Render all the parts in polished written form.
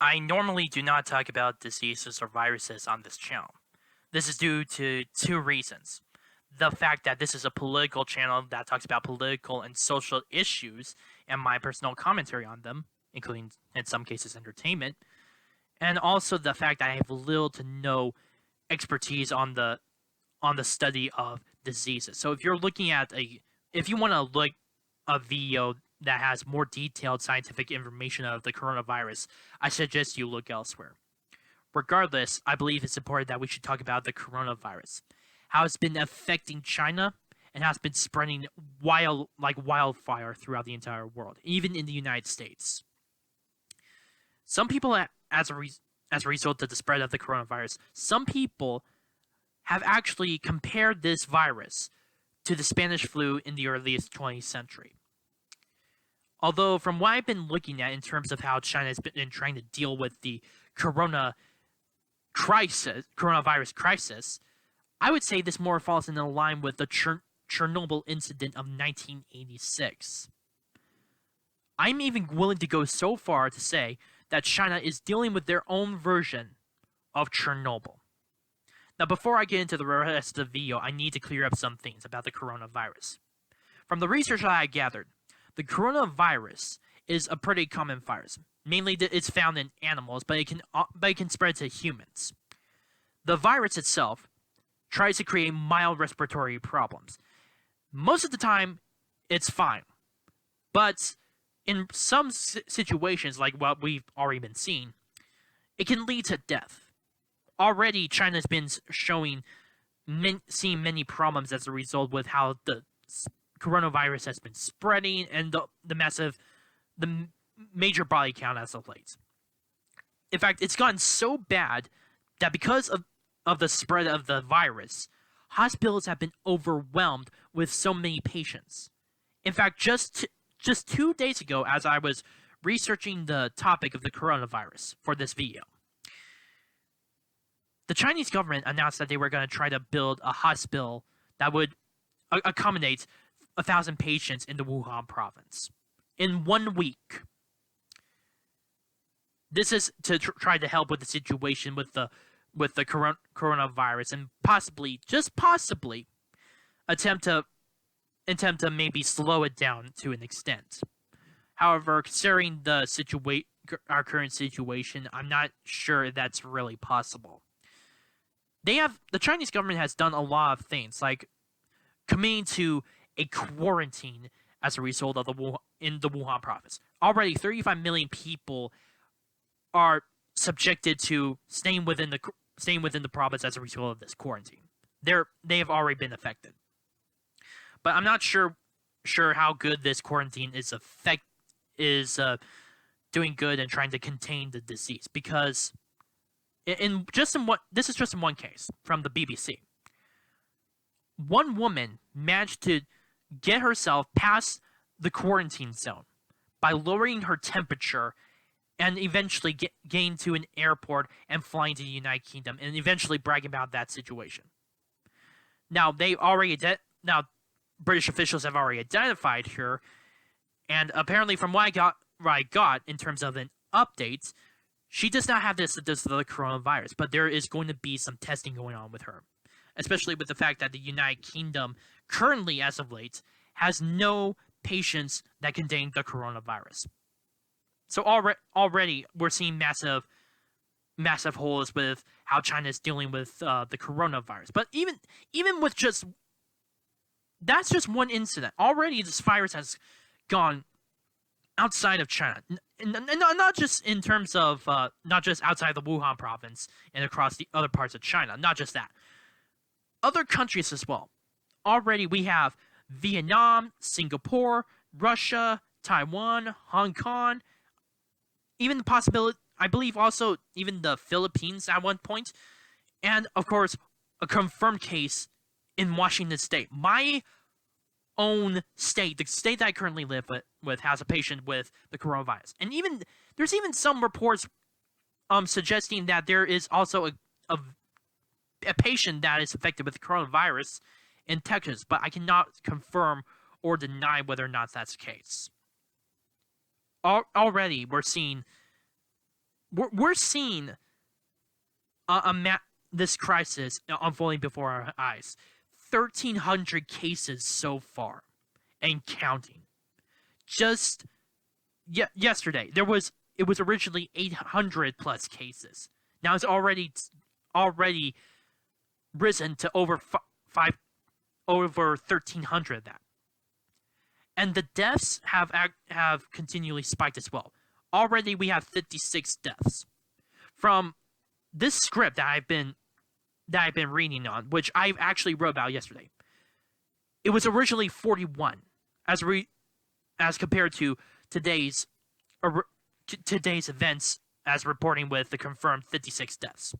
I normally do not talk about diseases or viruses on this channel. This is due to two reasons. The fact that this is a political channel that talks about political and social issues and my personal commentary on them, including in some cases entertainment, and also the fact that I have little to no expertise on the study of diseases. So if you want to look a video that has more detailed scientific information of the coronavirus, I suggest you look elsewhere. Regardless, I believe it's important that we should talk about the coronavirus, how it's been affecting China, and how it's been spreading like wildfire throughout the entire world, even in the United States. Some people, as a result of the spread of the coronavirus, some people have actually compared this virus to the Spanish flu in the earliest 20th century. Although, from what I've been looking at in terms of how China has been trying to deal with the coronavirus crisis, I would say this more falls in line with the Chernobyl incident of 1986. I'm even willing to go so far to say that China is dealing with their own version of Chernobyl. Now, before I get into the rest of the video, I need to clear up some things about the coronavirus. From the research that I gathered, the coronavirus is a pretty common virus. Mainly, it's found in animals, but it can spread to humans. The virus itself tries to create mild respiratory problems. Most of the time, it's fine. But in some situations, like what we've already been seeing, it can lead to death. Already, China's been seeing many problems as a result with how the coronavirus has been spreading and the major body count as of late. In fact, it's gotten so bad that because of the spread of the virus, hospitals have been overwhelmed with so many patients. In fact, just 2 days ago, as I was researching the topic of the coronavirus for this video, the Chinese government announced that they were going to try to build a hospital that would accommodate 1,000 patients in the Wuhan province in 1 week. This is to try to help with the situation with the coronavirus and possibly, just possibly, attempt to maybe slow it down to an extent. However, considering our current situation, I'm not sure that's really possible. The Chinese government has done a lot of things, like committing to a quarantine as a result of in the Wuhan province. Already, 35 million people are subjected to staying within the province as a result of this quarantine. They have already been affected, but I'm not sure how good this quarantine is doing good and trying to contain the disease, because this is just in one case from the BBC. One woman managed to get herself past the quarantine zone by lowering her temperature and eventually getting to an airport and flying to the United Kingdom and eventually bragging about that situation. Now, British officials have already identified her, and apparently from what I got in terms of an update, she does not have the coronavirus, but there is going to be some testing going on with her, especially with the fact that the United Kingdom currently, as of late, has no patients that contain the coronavirus. So already we're seeing massive holes with how China is dealing with the coronavirus. But even with that's just one incident. Already this virus has gone outside of China, not just in terms of not just outside the Wuhan province and across the other parts of China. Not just that, other countries as well. Already we have Vietnam, Singapore, Russia, Taiwan, Hong Kong, even the possibility, I believe also even the Philippines at one point, and of course a confirmed case in Washington State. My own state, the state that I currently live with has a patient with the coronavirus. And there's even some reports suggesting that there is also a patient that is affected with the coronavirus in Texas, but I cannot confirm or deny whether or not that's the case. Already we're seeing we're seeing this crisis unfolding before our eyes. 1,300 cases so far, and counting. Just yesterday, it was originally 800 plus cases. Now it's already risen to over 1,300 of that, and the deaths have continually spiked as well. Already, we have 56 deaths from this script that I've been reading on, which I actually wrote about yesterday. It was originally 41, as compared to today's events, as reporting with the confirmed 56 deaths.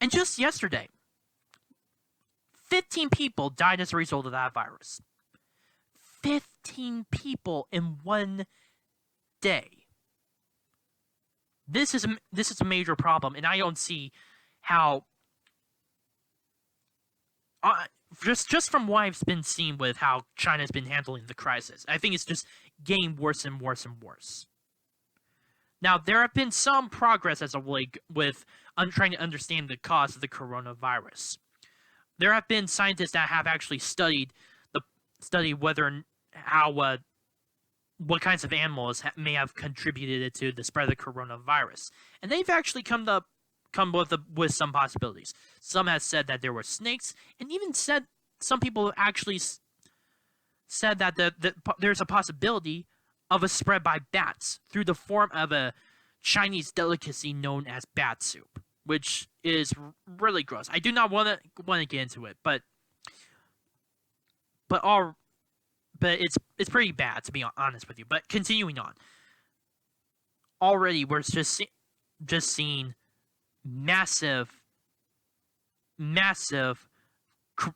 And just yesterday, 15 people died as a result of that virus. 15 people in one day. This is a major problem, and I don't see how. Just from what I've been seeing with how China's been handling the crisis, I think it's just getting worse and worse and worse. Now, there have been some progress as of late with trying to understand the cause of the coronavirus. There have been scientists that have actually studied whether what kinds of animals may have contributed to the spread of the coronavirus, and they've actually come with some possibilities. Some have said that there were snakes, and even some people actually said that there's a possibility of a spread by bats through the form of a Chinese delicacy known as bat soup, which is really gross. I do not want to get into it, but it's pretty bad, to be honest with you. But continuing on, already we're just seeing massive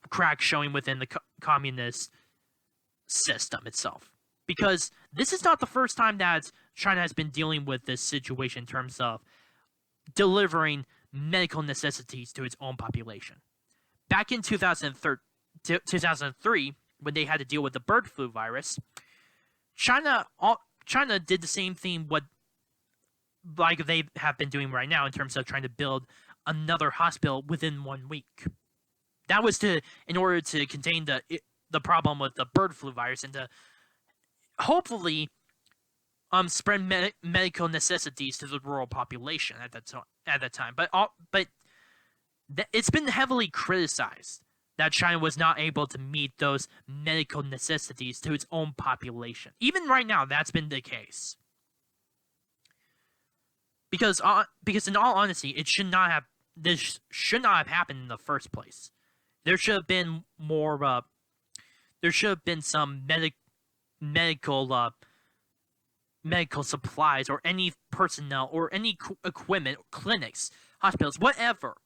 cracks showing within the communist system itself. Because this is not the first time that China has been dealing with this situation in terms of delivering medical necessities to its own population. Back in 2003, when they had to deal with the bird flu virus, China did the same thing like they have been doing right now in terms of trying to build another hospital within 1 week. That was in order to contain the problem with the bird flu virus and to hopefully spread medical necessities to the rural population at that time. But it's been heavily criticized that China was not able to meet those medical necessities to its own population. Even right now, that's been the case. Because in all honesty, this should not have happened in the first place. There should have been more. There should have been some medical supplies or any personnel or any equipment, clinics, hospitals, whatever,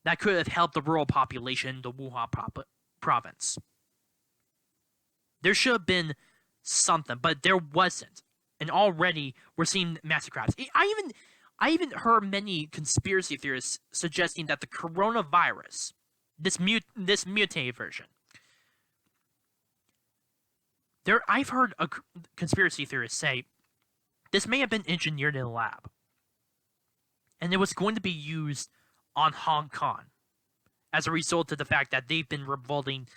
that could have helped the rural population in the Wuhan province. There should have been something, but there wasn't. And already we're seeing massive cracks. I even heard many conspiracy theorists suggesting that the coronavirus, this mutated version, I've heard a conspiracy theorist say this may have been engineered in a lab, and it was going to be used on Hong Kong as a result of the fact that they've been revolting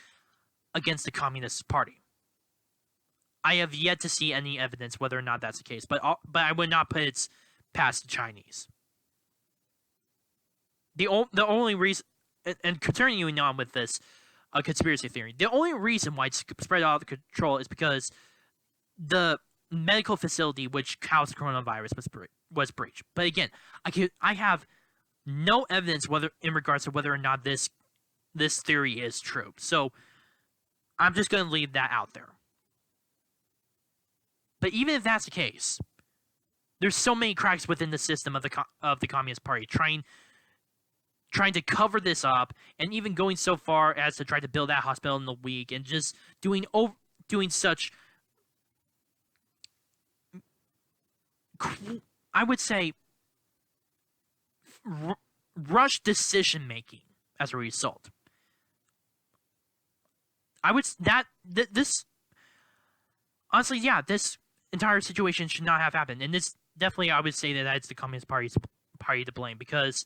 against the Communist Party. I have yet to see any evidence whether or not that's the case, but I would not put it past the Chinese. The only reason, and continuing on with this conspiracy theory, the only reason why it's spread out of control is because the medical facility which housed the coronavirus was breached. But again, I have no evidence in regards to whether or not this theory is true. So I'm just going to leave that out there. But even if that's the case, there's so many cracks within the system of the Communist Party trying to cover this up, and even going so far as to try to build that hospital in a week, and just doing such, I would say, rush decision making as a result. This honestly, yeah, this entire situation should not have happened, and definitely I would say that it's the Communist Party to blame because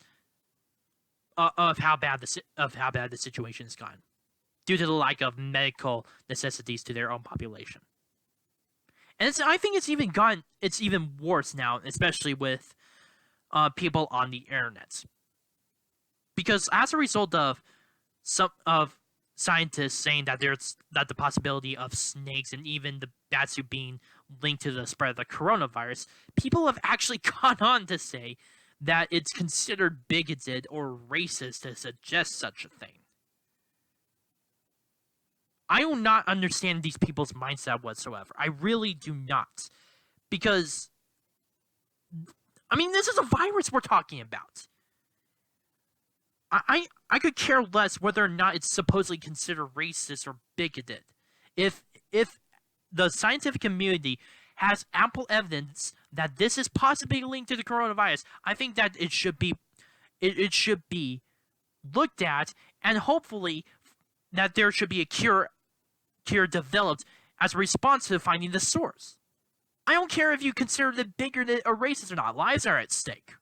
of how bad the situation has gone due to the lack of medical necessities to their own population. And I think it's even worse now, especially with people on the internet, because as a result of some of scientists saying that the possibility of snakes and even the bat suit being linked to the spread of the coronavirus, people have actually gone on to say that it's considered bigoted or racist to suggest such a thing. I do not understand these people's mindset whatsoever. I really do not. Because, I mean, this is a virus we're talking about. I could care less whether or not it's supposedly considered racist or bigoted. If the scientific community has ample evidence that this is possibly linked to the coronavirus, I think that it should be looked at, and hopefully that there should be a cure developed as a response to finding the source. I don't care if you consider it bigoted or racist or not. Lives are at stake.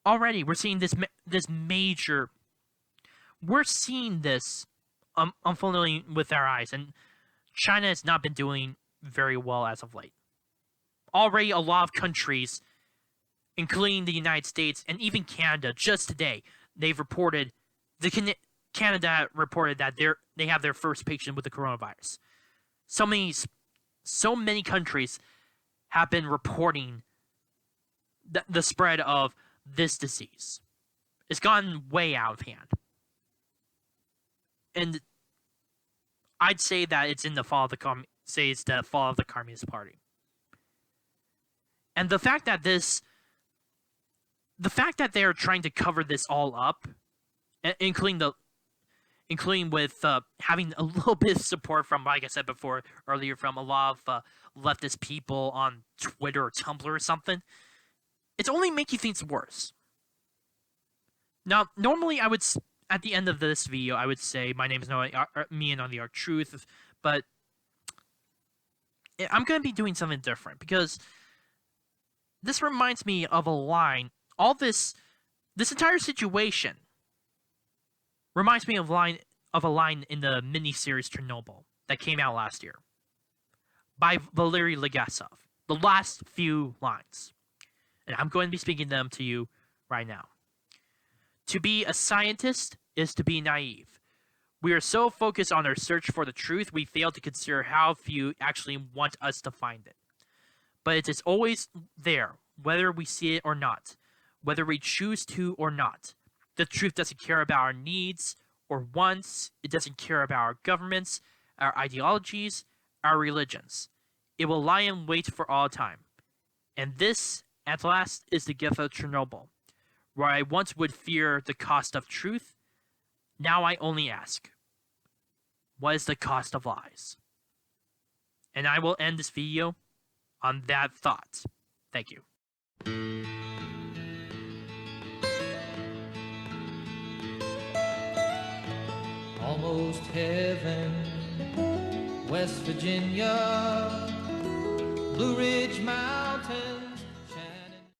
Already, we're seeing this major. We're seeing this unfolding with our eyes, and China has not been doing very well as of late. Already, a lot of countries, including the United States and even Canada, just today, they've reported Canada reported that they have their first patient with the coronavirus. So many countries have been reporting the spread of this disease. It's gotten way out of hand. And I'd say that it's in the fall of the Communist Party. And the fact that they are trying to cover this all up, including with having a little bit of support from, like I said earlier, from a lot of leftist people on Twitter or Tumblr or something, it's only make you think it's worse. Now, normally I would, at the end of this video, I would say my name is me and on the Arc Truth, but I'm going to be doing something different because this reminds me of a line. All this entire situation reminds me of a line in the miniseries Chernobyl that came out last year by Valery Legasov. The last few lines. And I'm going to be speaking them to you right now. To be a scientist is to be naive. We are so focused on our search for the truth, we fail to consider how few actually want us to find it. But it is always there, whether we see it or not, whether we choose to or not. The truth doesn't care about our needs or wants. It doesn't care about our governments, our ideologies, our religions. It will lie in wait for all time. And this, at last, is the gift of Chernobyl. Where I once would fear the cost of truth, now I only ask, what is the cost of lies? And I will end this video on that thought. Thank you. Almost heaven, West Virginia, Blue Ridge Mountain.